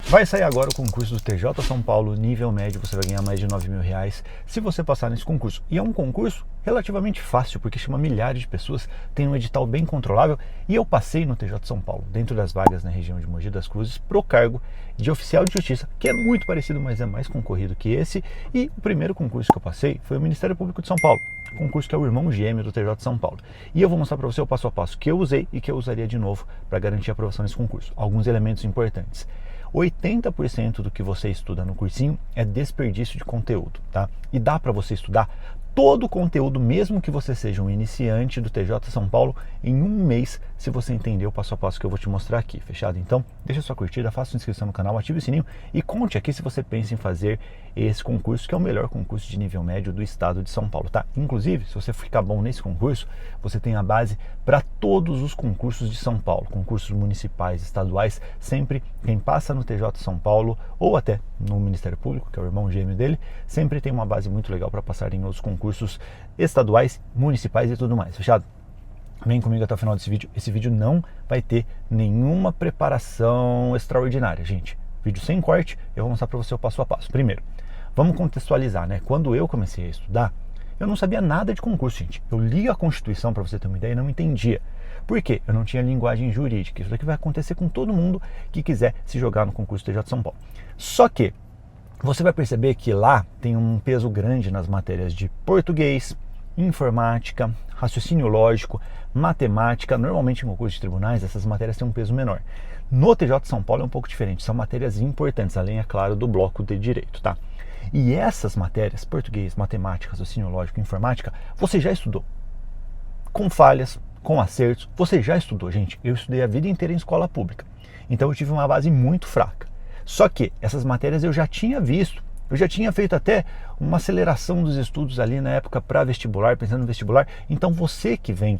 Vai sair agora o concurso do TJ São Paulo, nível médio, você vai ganhar mais de R$9.000 se você passar nesse concurso. E é um concurso relativamente fácil, porque chama milhares de pessoas, tem um edital bem controlável, e eu passei no TJ São Paulo, dentro das vagas na região de Mogi das Cruzes, pro cargo de oficial de justiça, que é muito parecido, mas é mais concorrido que esse, e o primeiro concurso que eu passei foi o Ministério Público de São Paulo, concurso que é o irmão gêmeo do TJ São Paulo. E eu vou mostrar para você o passo a passo que eu usei e que eu usaria de novo para garantir a aprovação nesse concurso. Alguns elementos importantes. 80% do que você estuda no cursinho é desperdício de conteúdo, tá? E dá para você estudar todo o conteúdo, mesmo que você seja um iniciante do TJ São Paulo, em um mês, se você entender o passo a passo que eu vou te mostrar aqui, fechado? Então, deixa sua curtida, faça sua inscrição no canal, ative o sininho e conte aqui se você pensa em fazer esse concurso, que é o melhor concurso de nível médio do estado de São Paulo, tá? Inclusive, se você ficar bom nesse concurso, você tem a base para todos os concursos de São Paulo, concursos municipais, estaduais, sempre quem passa no TJ São Paulo ou até no Ministério Público, que é o irmão gêmeo dele, sempre tem uma base muito legal para passar em outros concursos estaduais, municipais e tudo mais, fechado? Vem comigo até o final desse vídeo. Esse vídeo não vai ter nenhuma preparação extraordinária, gente. Vídeo sem corte, eu vou mostrar para você o passo a passo. Primeiro, vamos contextualizar, né? Quando eu comecei a estudar, eu não sabia nada de concurso, gente. Eu li a Constituição, para você ter uma ideia, e não entendia. Por quê? Eu não tinha linguagem jurídica. Isso daqui vai acontecer com todo mundo que quiser se jogar no concurso TJ São Paulo. Só que você vai perceber que lá tem um peso grande nas matérias de português, informática, raciocínio lógico, matemática. Normalmente em concurso de tribunais essas matérias têm um peso menor. No TJ São Paulo é um pouco diferente, são matérias importantes, além, é claro, do bloco de direito, tá? E essas matérias, português, matemática, raciocínio lógico e informática, você já estudou. Com falhas, com acertos, você já estudou, gente. Eu estudei a vida inteira em escola pública, então eu tive uma base muito fraca. Só que essas matérias eu já tinha visto, eu já tinha feito até uma aceleração dos estudos ali na época para vestibular, pensando no vestibular. Então você que vem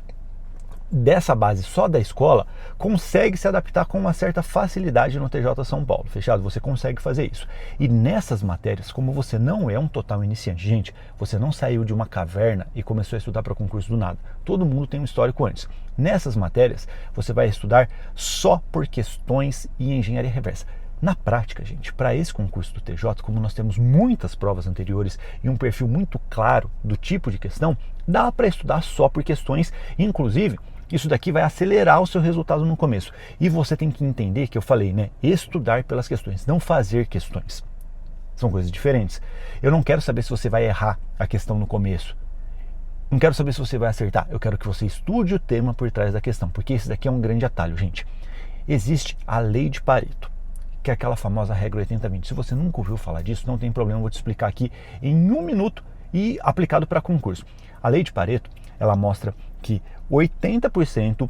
dessa base só da escola, consegue se adaptar com uma certa facilidade no TJ São Paulo, fechado? Você consegue fazer isso. E nessas matérias, como você não é um total iniciante, gente, você não saiu de uma caverna e começou a estudar para concurso do nada. Todo mundo tem um histórico antes. Nessas matérias, você vai estudar só por questões e engenharia reversa. Na prática, gente, para esse concurso do TJ, como nós temos muitas provas anteriores e um perfil muito claro do tipo de questão, dá para estudar só por questões. Inclusive, isso daqui vai acelerar o seu resultado no começo. E você tem que entender que eu falei, né? Estudar pelas questões, não fazer questões. São coisas diferentes. Eu não quero saber se você vai errar a questão no começo. Não quero saber se você vai acertar. Eu quero que você estude o tema por trás da questão, porque esse daqui é um grande atalho, gente. Existe a lei de Pareto, que é aquela famosa regra 80-20. Se você nunca ouviu falar disso, não tem problema, eu vou te explicar aqui em um minuto e aplicado para concurso. A lei de Pareto, ela mostra que 80%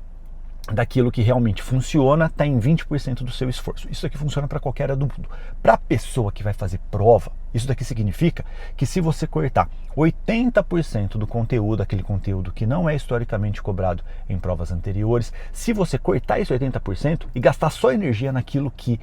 daquilo que realmente funciona está em 20% do seu esforço. Isso aqui funciona para qualquer área do mundo. Para a pessoa que vai fazer prova, isso daqui significa que se você cortar 80% do conteúdo, aquele conteúdo que não é historicamente cobrado em provas anteriores, se você cortar esse 80% e gastar só energia naquilo que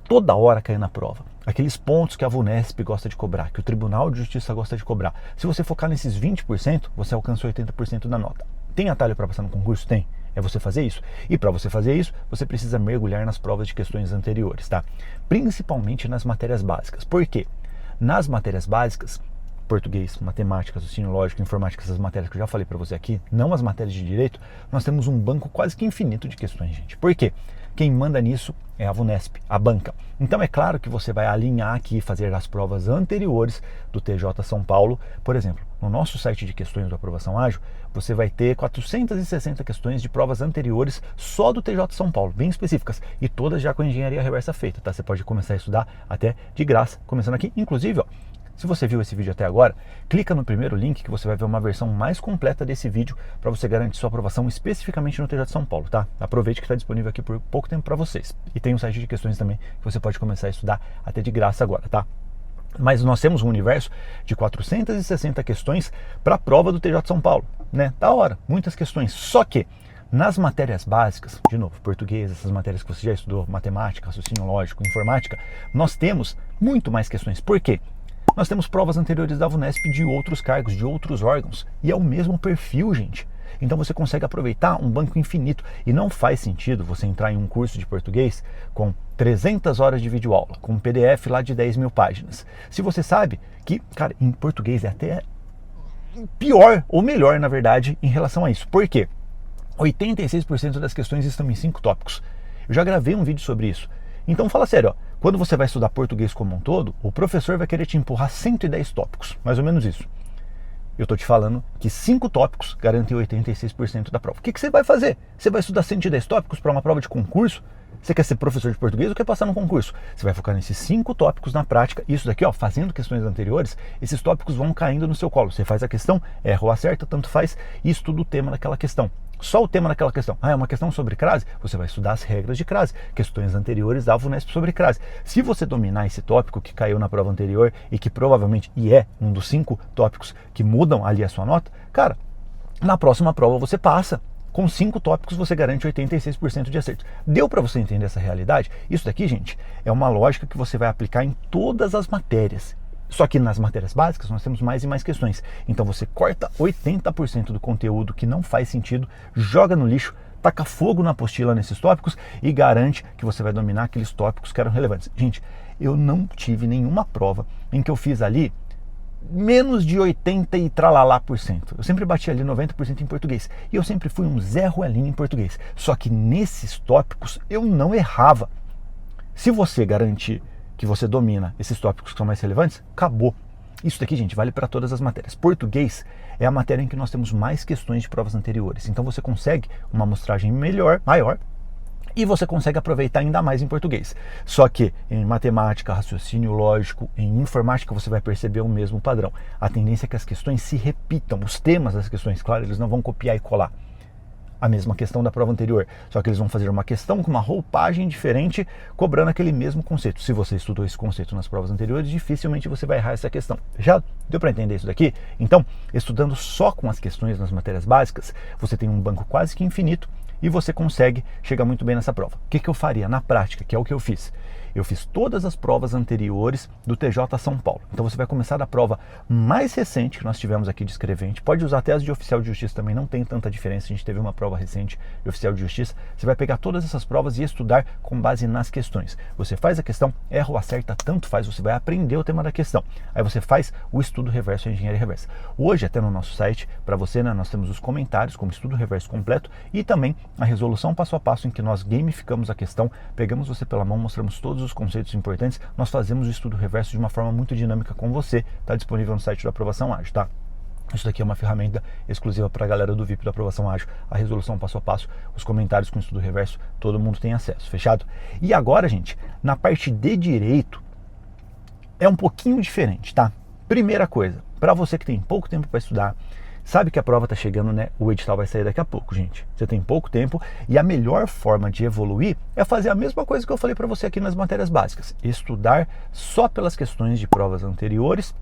toda hora cai na prova, aqueles pontos que a VUNESP gosta de cobrar, que o Tribunal de Justiça gosta de cobrar, se você focar nesses 20%, você alcançou 80% da nota. Tem atalho para passar no concurso? Tem. É você fazer isso. E para você fazer isso, você precisa mergulhar nas provas de questões anteriores, tá? Principalmente nas matérias básicas. Por quê? Nas matérias básicas, português, matemática, raciocínio lógico, informática, essas matérias que eu já falei para você aqui, não as matérias de direito, nós temos um banco quase que infinito de questões, gente. Por quê? Quem manda nisso é a VUNESP, a banca. Então é claro que você vai alinhar aqui e fazer as provas anteriores do TJ São Paulo. Por exemplo, no nosso site de questões do Aprovação Ágil, você vai ter 460 questões de provas anteriores só do TJ São Paulo, bem específicas, e todas já com engenharia reversa feita, tá? Você pode começar a estudar até de graça, começando aqui. Inclusive, ó, se você viu esse vídeo até agora, clica no primeiro link que você vai ver uma versão mais completa desse vídeo para você garantir sua aprovação especificamente no TJ São Paulo, tá? Aproveite que está disponível aqui por pouco tempo para vocês. E tem um site de questões também que você pode começar a estudar até de graça agora, tá? Mas nós temos um universo de 460 questões para a prova do TJ São Paulo, né? Da hora, muitas questões. Só que nas matérias básicas, de novo, português, essas matérias que você já estudou, matemática, raciocínio lógico, informática, nós temos muito mais questões. Por quê? Nós temos provas anteriores da VUNESP de outros cargos, de outros órgãos, e é o mesmo perfil, gente. Então você consegue aproveitar um banco infinito. E não faz sentido você entrar em um curso de português com 300 horas de videoaula, com um PDF lá de 10 mil páginas. Se você sabe que, cara, em português é até pior ou melhor, na verdade, em relação a isso. Por quê? 86% das questões estão em 5 tópicos. Eu já gravei um vídeo sobre isso. Então fala sério, ó, quando você vai estudar português como um todo, o professor vai querer te empurrar 110 tópicos, mais ou menos isso. Eu estou te falando que 5 tópicos garantem 86% da prova. O que você vai fazer? Você vai estudar 110 tópicos para uma prova de concurso? Você quer ser professor de português ou quer passar no concurso? Você vai focar nesses 5 tópicos na prática. Isso daqui, ó, fazendo questões anteriores, esses tópicos vão caindo no seu colo. Você faz a questão, erra ou acerta, tanto faz, e estuda o tema daquela questão. Só o tema daquela questão. Ah, é uma questão sobre crase? Você vai estudar as regras de crase. Questões anteriores da VUNESP sobre crase. Se você dominar esse tópico que caiu na prova anterior e que provavelmente é um dos 5 tópicos que mudam ali a sua nota, cara, na próxima prova você passa. Com 5 tópicos você garante 86% de acerto. Deu para você entender essa realidade? Isso daqui, gente, é uma lógica que você vai aplicar em todas as matérias. Só que nas matérias básicas nós temos mais e mais questões. Então você corta 80% do conteúdo que não faz sentido, joga no lixo, taca fogo na apostila nesses tópicos e garante que você vai dominar aqueles tópicos que eram relevantes. Gente, eu não tive nenhuma prova em que eu fiz ali menos de 80 e tralalá%. Eu sempre bati ali 90% em português. E eu sempre fui um Zé Ruelinho em português. Só que nesses tópicos eu não errava. Se você garantir que você domina esses tópicos que são mais relevantes, acabou. Isso daqui, gente, vale para todas as matérias. Português é a matéria em que nós temos mais questões de provas anteriores. Então você consegue uma amostragem maior, e você consegue aproveitar ainda mais em português. Só que em matemática, raciocínio lógico, em informática você vai perceber o mesmo padrão. A tendência é que as questões se repitam, os temas das questões, claro, eles não vão copiar e colar a mesma questão da prova anterior, só que eles vão fazer uma questão com uma roupagem diferente, cobrando aquele mesmo conceito. Se você estudou esse conceito nas provas anteriores, dificilmente você vai errar essa questão. Já deu para entender isso daqui? Então, estudando só com as questões nas matérias básicas, você tem um banco quase que infinito e você consegue chegar muito bem nessa prova. O que eu faria na prática, que é o que eu fiz? Eu fiz todas as provas anteriores do TJ São Paulo. Então você vai começar da prova mais recente que nós tivemos aqui de escrevente. Pode usar até as de oficial de justiça também, não tem tanta diferença. A gente teve uma prova recente de oficial de justiça. Você vai pegar todas essas provas e estudar com base nas questões. Você faz a questão, erra ou acerta, tanto faz, você vai aprender o tema da questão. Aí você faz o estudo reverso, a engenharia reversa. Hoje, até no nosso site, para você, né, nós temos os comentários como estudo reverso completo e também a resolução passo a passo em que nós gamificamos a questão, pegamos você pela mão, mostramos todos os conceitos importantes, nós fazemos o estudo reverso de uma forma muito dinâmica com você. Está disponível no site da Aprovação Ágil, tá? Isso daqui é uma ferramenta exclusiva para a galera do VIP da Aprovação Ágil. A resolução passo a passo, os comentários com o estudo reverso, todo mundo tem acesso, fechado? E agora, gente, na parte de direito, é um pouquinho diferente, tá? Primeira coisa, para você que tem pouco tempo para estudar, sabe que a prova está chegando, né? O edital vai sair daqui a pouco, gente. Você tem pouco tempo e a melhor forma de evoluir é fazer a mesma coisa que eu falei para você aqui nas matérias básicas. Estudar só pelas questões de provas anteriores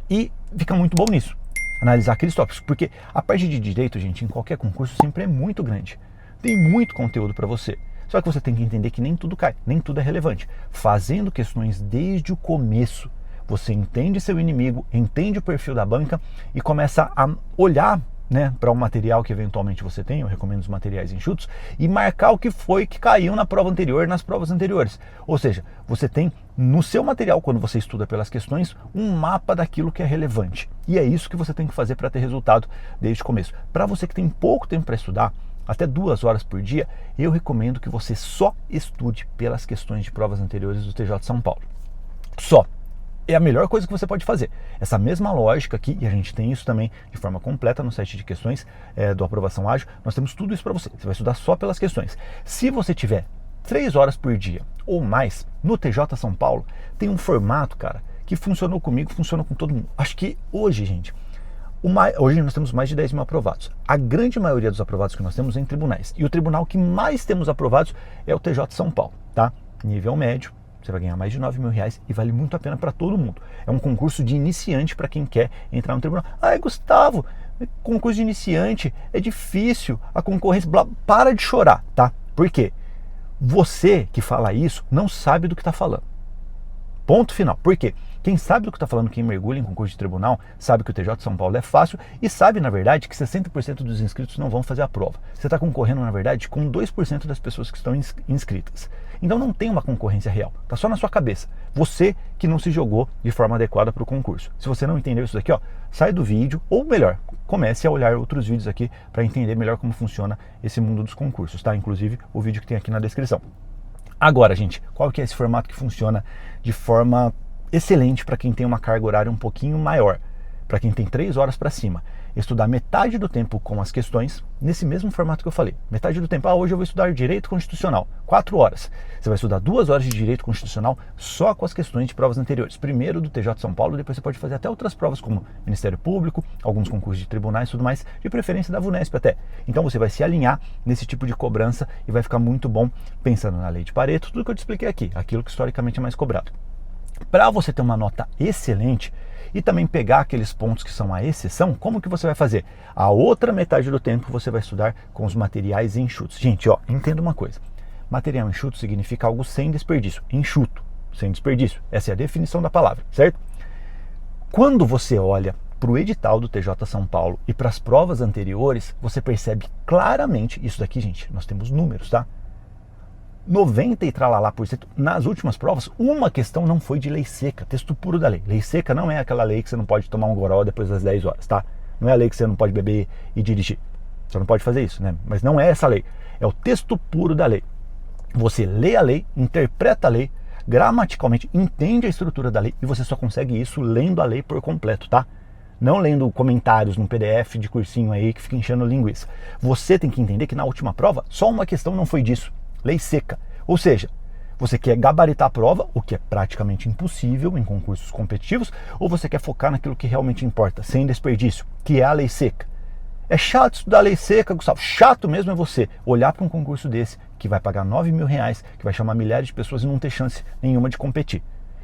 e ficar muito bom nisso. Analisar aqueles tópicos, porque a parte de direito, gente, em qualquer concurso sempre é muito grande. Tem muito conteúdo para você. Só que você tem que entender que nem tudo cai, nem tudo é relevante. Fazendo questões desde o começo, você entende seu inimigo, entende o perfil da banca e começa a olhar, né, para o material que eventualmente você tem, eu recomendo os materiais enxutos, e marcar o que foi que caiu na prova anterior, nas provas anteriores. Ou seja, você tem no seu material, quando você estuda pelas questões, um mapa daquilo que é relevante. E é isso que você tem que fazer para ter resultado desde o começo. Para você que tem pouco tempo para estudar, até 2 horas por dia, eu recomendo que você só estude pelas questões de provas anteriores do TJ São Paulo. Só. É a melhor coisa que você pode fazer. Essa mesma lógica aqui, e a gente tem isso também de forma completa no site de questões do Aprovação Ágil, nós temos tudo isso para você. Você vai estudar só pelas questões. Se você tiver 3 horas por dia ou mais no TJ São Paulo, tem um formato, cara, que funcionou comigo, funciona com todo mundo. Acho que hoje, gente, hoje nós temos mais de 10 mil aprovados. A grande maioria dos aprovados que nós temos é em tribunais. E o tribunal que mais temos aprovados é o TJ São Paulo, tá? Nível médio. Você vai ganhar mais de 9 mil reais e vale muito a pena para todo mundo. É um concurso de iniciante para quem quer entrar no tribunal. Ai, Gustavo, concurso de iniciante é difícil, a concorrência... Para de chorar, tá? Por quê? Você que fala isso não sabe do que está falando. Ponto final. Por quê? Quem sabe do que está falando, quem mergulha em concurso de tribunal, sabe que o TJ de São Paulo é fácil e sabe, na verdade, que 60% dos inscritos não vão fazer a prova. Você está concorrendo, na verdade, com 2% das pessoas que estão inscritas. Então não tem uma concorrência real, está só na sua cabeça. Você que não se jogou de forma adequada para o concurso. Se você não entendeu isso daqui, ó, sai do vídeo, ou melhor, comece a olhar outros vídeos aqui para entender melhor como funciona esse mundo dos concursos, tá? Inclusive o vídeo que tem aqui na descrição. Agora, gente, qual que é esse formato que funciona de forma excelente para quem tem uma carga horária um pouquinho maior, para quem tem 3 horas para cima? Estudar metade do tempo com as questões, nesse mesmo formato que eu falei. Metade do tempo, hoje eu vou estudar Direito Constitucional, 4 horas. Você vai estudar 2 horas de Direito Constitucional só com as questões de provas anteriores. Primeiro do TJ de São Paulo, depois você pode fazer até outras provas como Ministério Público, alguns concursos de tribunais e tudo mais, de preferência da VUNESP até. Então você vai se alinhar nesse tipo de cobrança e vai ficar muito bom pensando na lei de Pareto, tudo que eu te expliquei aqui, aquilo que historicamente é mais cobrado. Para você ter uma nota excelente e também pegar aqueles pontos que são a exceção, como que você vai fazer? A outra metade do tempo você vai estudar com os materiais enxutos. Gente, ó, entenda uma coisa. Material enxuto significa algo sem desperdício. Enxuto, sem desperdício. Essa é a definição da palavra, certo? Quando você olha para o edital do TJ São Paulo e para as provas anteriores, você percebe claramente, isso daqui, gente, nós temos números, tá? 90 e tralalá por cento nas últimas provas, uma questão não foi de lei seca, texto puro da lei. Lei seca não é aquela lei que você não pode tomar um goró depois das 10 horas, tá? Não é a lei que você não pode beber e dirigir. Você não pode fazer isso, né? Mas não é essa lei. É o texto puro da lei. Você lê a lei, interpreta a lei, gramaticalmente entende a estrutura da lei e você só consegue isso lendo a lei por completo, tá? Não lendo comentários num PDF de cursinho aí que fica enchendo linguiça. Você tem que entender que na última prova só uma questão não foi disso. Lei seca. Ou seja, você quer gabaritar a prova, o que é praticamente impossível em concursos competitivos, ou você quer focar naquilo que realmente importa, sem desperdício, que é a lei seca. É chato estudar lei seca, Gustavo. Chato mesmo é você olhar para um concurso desse, que vai pagar R$9.000, que vai chamar milhares de pessoas e não ter chance nenhuma de competir.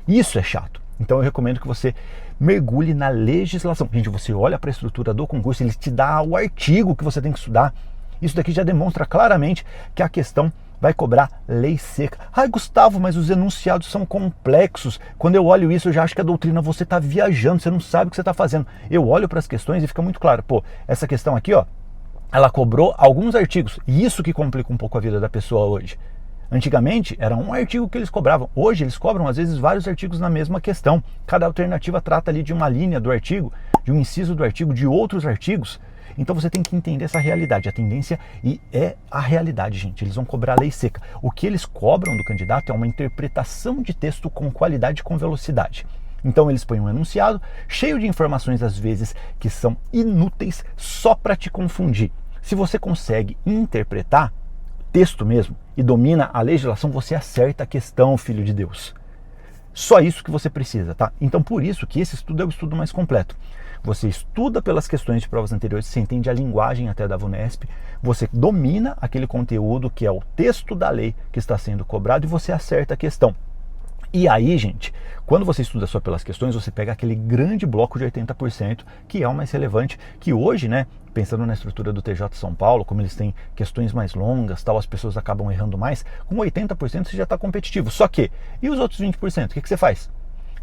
Isso é chato. Então eu recomendo que você mergulhe na legislação. Gente, você olha para a estrutura do concurso, ele te dá o artigo que você tem que estudar. Isso daqui já demonstra claramente que a questão vai cobrar lei seca. Ai, Gustavo, mas os enunciados são complexos. Quando eu olho isso, eu já acho que a doutrina, você está viajando, você não sabe o que você está fazendo. Eu olho para as questões e fica muito claro, pô, essa questão aqui, ó, ela cobrou alguns artigos. E isso que complica um pouco a vida da pessoa hoje. Antigamente, era um artigo que eles cobravam. Hoje, eles cobram, às vezes, vários artigos na mesma questão. Cada alternativa trata ali de uma linha do artigo, de um inciso do artigo, de outros artigos. Então você tem que entender essa realidade, a tendência, e é a realidade, gente. Eles vão cobrar lei seca. O que eles cobram do candidato é uma interpretação de texto com qualidade e com velocidade. Então eles põem um enunciado cheio de informações, às vezes, que são inúteis só para te confundir. Se você consegue interpretar texto mesmo e domina a legislação, você acerta a questão, filho de Deus. Só isso que você precisa, tá? Então por isso que esse estudo é o estudo mais completo. Você estuda pelas questões de provas anteriores, você entende a linguagem até da VUNESP, você domina aquele conteúdo que é o texto da lei que está sendo cobrado e você acerta a questão. E aí, gente, quando você estuda só pelas questões, você pega aquele grande bloco de 80%, que é o mais relevante, que hoje, né, pensando na estrutura do TJ de São Paulo, como eles têm questões mais longas, tal, as pessoas acabam errando mais, com 80% você já está competitivo. Só que, e os outros 20%? O que você faz?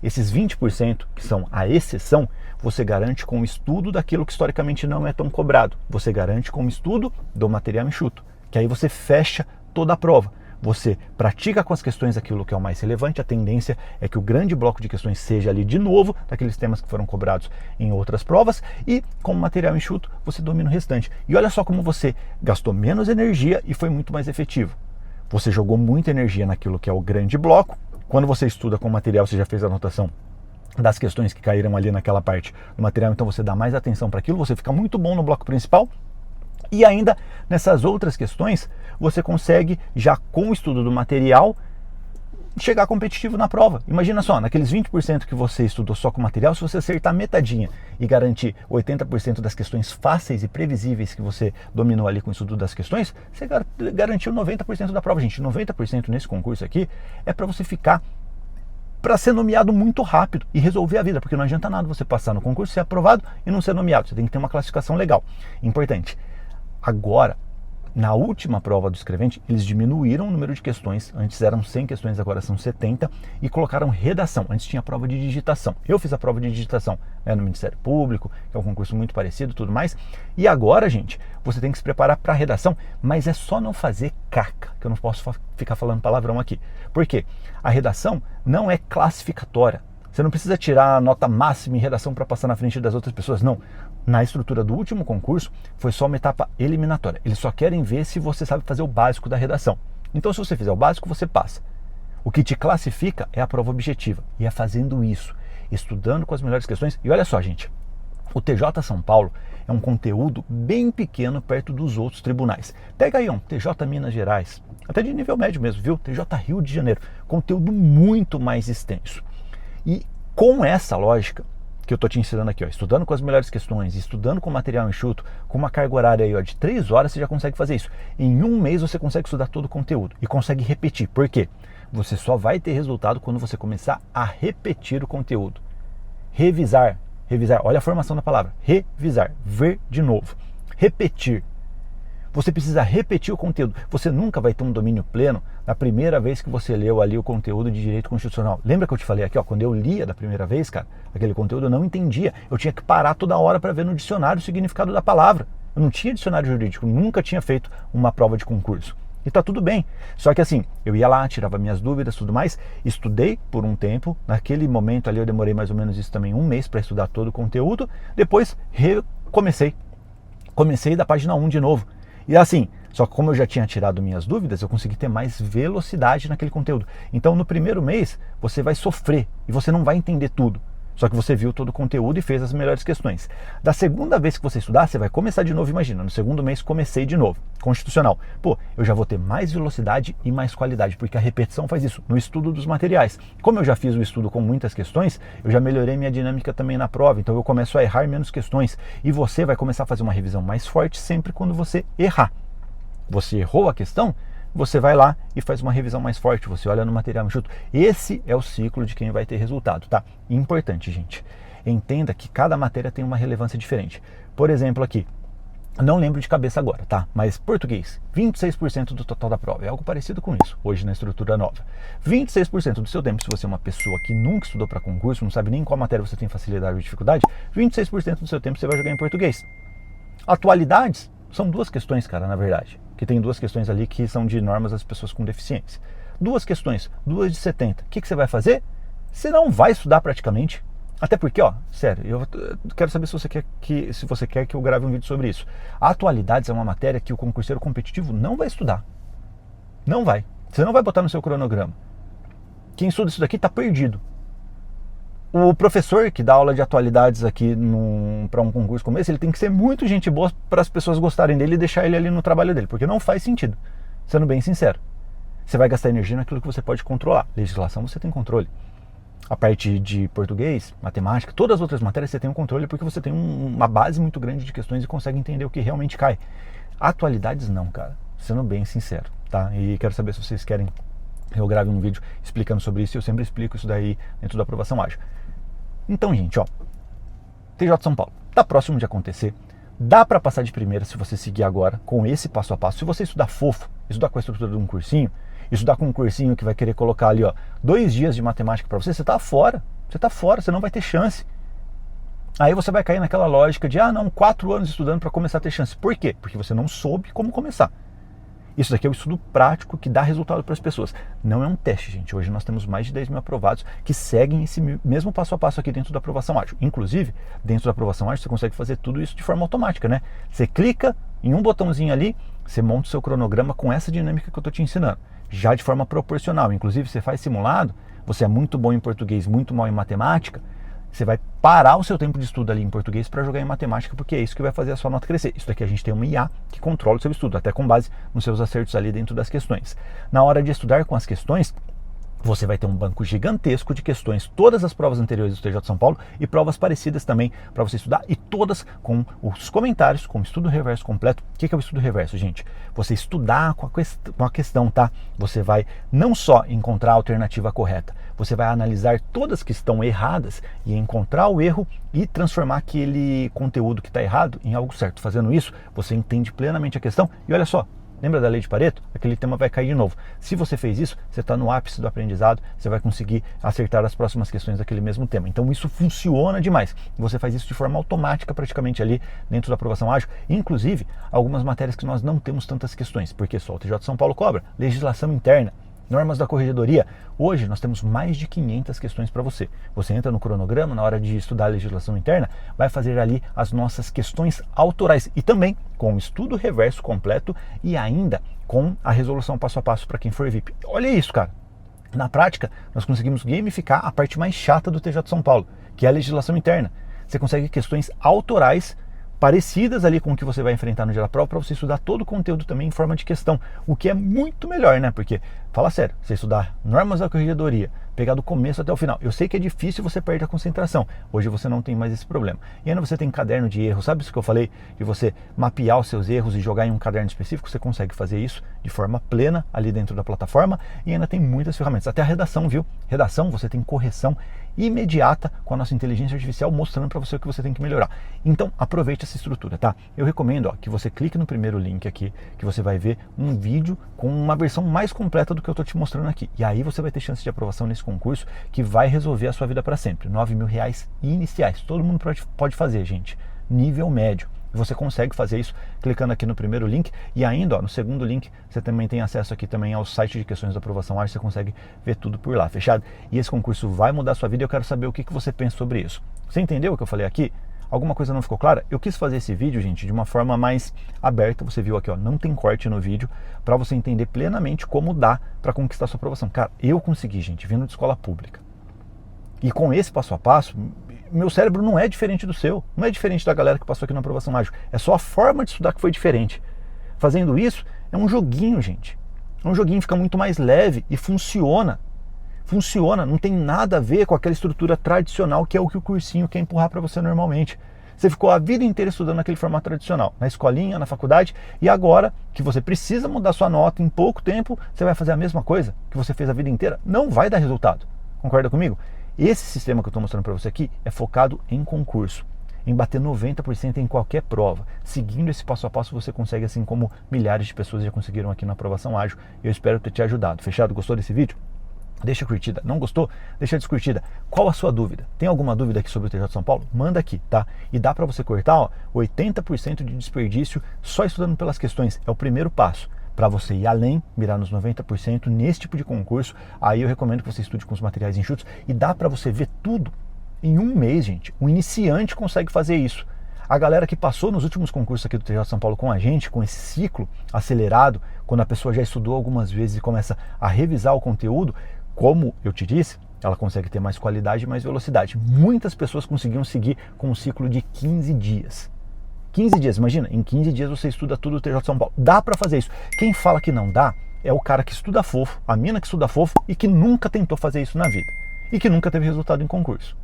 Esses 20% que são a exceção, você garante com o estudo daquilo que historicamente não é tão cobrado. Você garante com o estudo do material enxuto, que aí você fecha toda a prova. Você pratica com as questões aquilo que é o mais relevante, a tendência é que o grande bloco de questões seja ali de novo, daqueles temas que foram cobrados em outras provas, e com o material enxuto você domina o restante. E olha só como você gastou menos energia e foi muito mais efetivo. Você jogou muita energia naquilo que é o grande bloco. Quando você estuda com o material, você já fez a anotação das questões que caíram ali naquela parte do material, então você dá mais atenção para aquilo, você fica muito bom no bloco principal. E ainda nessas outras questões, você consegue, já com o estudo do material, chegar competitivo na prova. Imagina só, naqueles 20% que você estudou só com material, se você acertar metadinha e garantir 80% das questões fáceis e previsíveis que você dominou ali com o estudo das questões, você garantiu 90% da prova. Gente, 90% nesse concurso aqui é para você ficar, para ser nomeado muito rápido e resolver a vida, porque não adianta nada você passar no concurso, ser aprovado e não ser nomeado. Você tem que ter uma classificação legal. Importante. Agora, Na última prova do escrevente, eles diminuíram o número de questões, antes eram 100 questões, agora são 70, e colocaram redação, antes tinha prova de digitação. Eu fiz a prova de digitação no Ministério Público, que é um concurso muito parecido e tudo mais, e agora, gente, você tem que se preparar para a redação, mas é só não fazer caca, que eu não posso ficar falando palavrão aqui. Por quê? A redação não é classificatória. Você não precisa tirar a nota máxima em redação para passar na frente das outras pessoas, não. Na estrutura do último concurso, foi só uma etapa eliminatória. Eles só querem ver se você sabe fazer o básico da redação. Então, se você fizer o básico, você passa. O que te classifica é a prova objetiva. E é fazendo isso, estudando com as melhores questões. E olha só, gente, o TJ São Paulo é um conteúdo bem pequeno perto dos outros tribunais. Pega aí, TJ Minas Gerais, até de nível médio mesmo, viu? TJ Rio de Janeiro, conteúdo muito mais extenso. E com essa lógica que eu estou te ensinando aqui, estudando com as melhores questões, estudando com material enxuto, com uma carga horária aí, de 3 horas, você já consegue fazer isso. Em um mês você consegue estudar todo o conteúdo e consegue repetir. Por quê? Você só vai ter resultado quando você começar a repetir o conteúdo. Revisar, olha a formação da palavra, revisar, ver de novo, repetir. Você precisa repetir o conteúdo. Você nunca vai ter um domínio pleno na primeira vez que você leu ali o conteúdo de direito constitucional. Lembra que eu te falei aqui, quando eu lia da primeira vez, cara, aquele conteúdo eu não entendia. Eu tinha que parar toda hora para ver no dicionário o significado da palavra. Eu não tinha dicionário jurídico, nunca tinha feito uma prova de concurso. E tá tudo bem. Só que assim, eu ia lá, tirava minhas dúvidas, tudo mais, estudei por um tempo. Naquele momento ali eu demorei mais ou menos isso também, um mês para estudar todo o conteúdo. Depois recomecei. Comecei da página 1 de novo. E assim, só que como eu já tinha tirado minhas dúvidas, eu consegui ter mais velocidade naquele conteúdo. Então no primeiro mês você vai sofrer e você não vai entender tudo. Só que você viu todo o conteúdo e fez as melhores questões. Da segunda vez que você estudar, você vai começar de novo, imagina. No segundo mês comecei de novo, constitucional. Pô, eu já vou ter mais velocidade e mais qualidade, porque a repetição faz isso, no estudo dos materiais. Como eu já fiz o estudo com muitas questões, eu já melhorei minha dinâmica também na prova, então eu começo a errar menos questões. E você vai começar a fazer uma revisão mais forte sempre quando você errar. Você errou a questão, você vai lá e faz uma revisão mais forte, você olha no material enxuto. Esse é o ciclo de quem vai ter resultado, tá? Importante, gente. Entenda que cada matéria tem uma relevância diferente. Por exemplo, aqui, não lembro de cabeça agora, tá? Mas português, 26% do total da prova. É algo parecido com isso, hoje na estrutura nova. 26% do seu tempo, se você é uma pessoa que nunca estudou para concurso, não sabe nem qual matéria você tem facilidade ou dificuldade, 26% do seu tempo você vai jogar em português. Atualidades são 2 questões, cara, na verdade. Que tem 2 questões ali que são de normas das pessoas com deficiência. 2 questões, 2 de 70. O que você vai fazer? Você não vai estudar praticamente. Até porque, sério, eu quero saber se você quer que eu grave um vídeo sobre isso. A atualidades é uma matéria que o concurseiro competitivo não vai estudar. Não vai. Você não vai botar no seu cronograma. Quem estuda isso daqui está perdido. O professor que dá aula de atualidades aqui para um concurso como esse, ele tem que ser muito gente boa para as pessoas gostarem dele e deixar ele ali no trabalho dele, porque não faz sentido, sendo bem sincero. Você vai gastar energia naquilo que você pode controlar. Legislação você tem controle. A parte de português, matemática, todas as outras matérias você tem um controle porque você tem uma base muito grande de questões e consegue entender o que realmente cai. Atualidades não, cara, sendo bem sincero, tá? E quero saber se vocês querem eu grave um vídeo explicando sobre isso, eu sempre explico isso daí dentro da aprovação ágil. Então, gente, TJ São Paulo, tá próximo de acontecer, dá para passar de primeira se você seguir agora com esse passo a passo. Se você estudar fofo, estudar com a estrutura de um cursinho, estudar com um cursinho que vai querer colocar ali, 2 dias de matemática para você, você tá fora, você não vai ter chance. Aí você vai cair naquela lógica de, 4 anos estudando para começar a ter chance. Por quê? Porque você não soube como começar. Isso daqui é o estudo prático que dá resultado para as pessoas. Não é um teste, gente. Hoje nós temos mais de 10 mil aprovados que seguem esse mesmo passo a passo aqui dentro da aprovação ágil. Inclusive, dentro da aprovação ágil, você consegue fazer tudo isso de forma automática, né? Você clica em um botãozinho ali, você monta o seu cronograma com essa dinâmica que eu estou te ensinando. Já de forma proporcional. Inclusive, você faz simulado, você é muito bom em português, muito mal em matemática, você vai parar o seu tempo de estudo ali em português para jogar em matemática, porque é isso que vai fazer a sua nota crescer. Isso daqui a gente tem uma IA que controla o seu estudo, até com base nos seus acertos ali dentro das questões. Na hora de estudar com as questões, você vai ter um banco gigantesco de questões, todas as provas anteriores do TJ São Paulo e provas parecidas também para você estudar, e todas com os comentários, com o estudo reverso completo. O que é o estudo reverso, gente? Você estudar com a questão, tá? Você vai não só encontrar a alternativa correta, você vai analisar todas que estão erradas e encontrar o erro e transformar aquele conteúdo que está errado em algo certo. Fazendo isso, você entende plenamente a questão e olha só, Lembra da lei de Pareto? Aquele tema vai cair de novo. Se você fez isso, você está no ápice do aprendizado, você vai conseguir acertar as próximas questões daquele mesmo tema. Então isso funciona demais. Você faz isso de forma automática praticamente ali dentro da aprovação ágil. Inclusive, algumas matérias que nós não temos tantas questões, porque só o TJ São Paulo cobra. Legislação interna, normas da corregedoria. Hoje nós temos mais de 500 questões para você. Você entra no cronograma, na hora de estudar a legislação interna, vai fazer ali as nossas questões autorais e também com o estudo reverso completo e ainda com a resolução passo a passo para quem for VIP. Olha isso, cara. Na prática, nós conseguimos gamificar a parte mais chata do TJ São Paulo, que é a legislação interna. Você consegue questões autorais parecidas ali com o que você vai enfrentar no dia da prova para você estudar todo o conteúdo também em forma de questão, o que é muito melhor, né? Porque, fala sério, você estudar normas da corregedoria, pegar do começo até o final, eu sei que é difícil, você perde a concentração, hoje você não tem mais esse problema. E ainda você tem caderno de erros, sabe isso que eu falei? De você mapear os seus erros e jogar em um caderno específico, você consegue fazer isso de forma plena ali dentro da plataforma e ainda tem muitas ferramentas, até a redação, viu? Redação, você tem correção imediata com a nossa inteligência artificial mostrando para você o que você tem que melhorar. Então aproveite essa estrutura, tá? Eu recomendo que você clique no primeiro link aqui, que você vai ver um vídeo com uma versão mais completa do que eu estou te mostrando aqui. E aí você vai ter chance de aprovação nesse concurso que vai resolver a sua vida para sempre. R$9.000 iniciais. Todo mundo pode fazer, gente. Nível médio. Você consegue fazer isso clicando aqui no primeiro link e ainda no segundo link você também tem acesso aqui também ao site de questões da aprovação ágil, você consegue ver tudo por lá, fechado? E esse concurso vai mudar a sua vida e eu quero saber o que você pensa sobre isso. Você entendeu o que eu falei aqui? Alguma coisa não ficou clara? Eu quis fazer esse vídeo, gente, de uma forma mais aberta, você viu aqui, ó, não tem corte no vídeo, para você entender plenamente como dá para conquistar a sua aprovação. Cara, eu consegui, gente, vindo de escola pública. E com esse passo a passo, meu cérebro não é diferente do seu, não é diferente da galera que passou aqui na aprovação ágil, é só a forma de estudar que foi diferente. Fazendo isso, é um joguinho, gente. É um joguinho, fica muito mais leve e funciona. Funciona, não tem nada a ver com aquela estrutura tradicional que é o que o cursinho quer empurrar para você normalmente. Você ficou a vida inteira estudando naquele formato tradicional, na escolinha, na faculdade, e agora que você precisa mudar sua nota em pouco tempo, você vai fazer a mesma coisa que você fez a vida inteira? Não vai dar resultado. Concorda comigo? Esse sistema que eu estou mostrando para você aqui é focado em concurso, em bater 90% em qualquer prova. Seguindo esse passo a passo você consegue, assim como milhares de pessoas já conseguiram aqui na aprovação ágil. Eu espero ter te ajudado. Fechado? Gostou desse vídeo? Deixa a curtida. Não gostou? Deixa a descurtida. Qual a sua dúvida? Tem alguma dúvida aqui sobre o TJ São Paulo? Manda aqui, tá? E dá para você cortar 80% de desperdício só estudando pelas questões. É o primeiro passo. Para você ir além, mirar nos 90% nesse tipo de concurso, aí eu recomendo que você estude com os materiais enxutos e dá para você ver tudo em um mês, gente. Um iniciante consegue fazer isso. A galera que passou nos últimos concursos aqui do TJ São Paulo com a gente, com esse ciclo acelerado, quando a pessoa já estudou algumas vezes e começa a revisar o conteúdo, como eu te disse, ela consegue ter mais qualidade e mais velocidade. Muitas pessoas conseguiam seguir com um ciclo de 15 dias. 15 dias, imagina, em 15 dias você estuda tudo do TJ São Paulo. Dá para fazer isso. Quem fala que não dá é o cara que estuda fofo, a mina que estuda fofo e que nunca tentou fazer isso na vida. E que nunca teve resultado em concurso.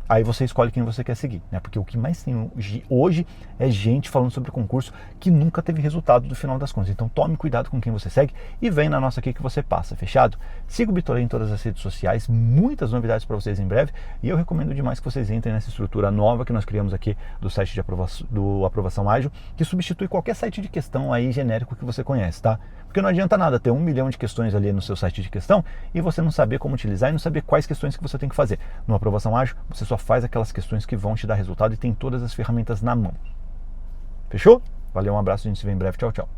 Aí você escolhe quem você quer seguir, né? Porque o que mais tem hoje é gente falando sobre concurso que nunca teve resultado no final das contas. Então tome cuidado com quem você segue e vem na nossa aqui que você passa, fechado? Siga o Bitolê em todas as redes sociais, muitas novidades para vocês em breve e eu recomendo demais que vocês entrem nessa estrutura nova que nós criamos aqui do site de aprovação ágil, que substitui qualquer site de questão aí genérico que você conhece, tá? Porque não adianta nada ter 1 milhão de questões ali no seu site de questão e você não saber como utilizar e não saber quais questões que você tem que fazer. No aprovação ágil, você só faz aquelas questões que vão te dar resultado e tem todas as ferramentas na mão. Fechou? Valeu, um abraço, a gente se vê em breve. Tchau, tchau.